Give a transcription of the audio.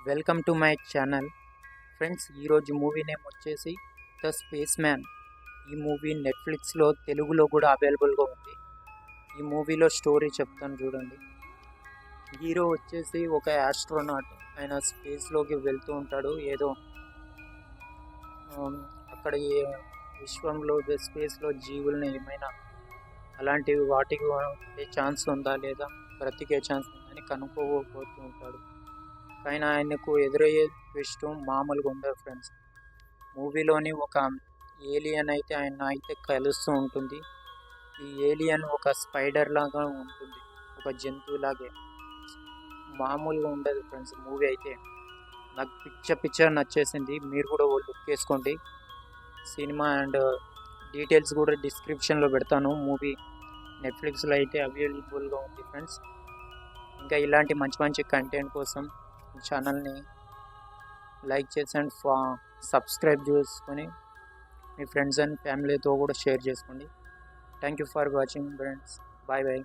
Welcome to my channel friends. ఈరోజు movie name వచ్చేసి the space man. ఈ movie నెట్ఫ్లిక్స్లో తెలుగులో కూడా అవైలబుల్గా ఉంది. ఈ మూవీలో స్టోరీ చెప్తాను చూడండి. హీరో వచ్చేసి ఒక ఆస్ట్రోనాట్. ఆయన స్పేస్లోకి వెళ్తూ ఉంటాడు. ఏదో అక్కడ విశ్వంలో స్పేస్లో జీవుల్ని ఏమైనా అలాంటివి వాటికి ఛాన్స్ ఉందా లేదా బ్రతికే ఛాన్స్ ఉందా అని కనుక్కోబోతూ ఉంటాడు. కానీ ఆయనకు ఎదురయ్యే ట్విస్ట్ మామూలుగా ఉండదు ఫ్రెండ్స్. మూవీలోని ఒక ఏలియన్ అయితే ఆయన కలుస్తూ ఉంటుంది. ఈ ఏలియన్ ఒక స్పైడర్ లాగా ఉంటుంది, ఒక జంతువులాగే. మామూలుగా ఉండదు ఫ్రెండ్స్. మూవీ అయితే నాకు పిక్చర్ నచ్చేసింది. మీరు కూడా ఓ లుక్ వేసుకోండి. సినిమా అండ్ డీటెయిల్స్ కూడా డిస్క్రిప్షన్లో పెడతాను. మూవీ నెట్ఫ్లిక్స్లో అయితే అవైలబుల్గా ఉంది ఫ్రెండ్స్. ఇంకా ఇలాంటి మంచి మంచి కంటెంట్ కోసం ఛానల్ని లైక్ చేసి అండ్ సబ్స్క్రైబ్ చేసుకొని మీ ఫ్రెండ్స్ అండ్ ఫ్యామిలీతో కూడా షేర్ చేసుకోండి. Thank you for watching friends. Bye bye.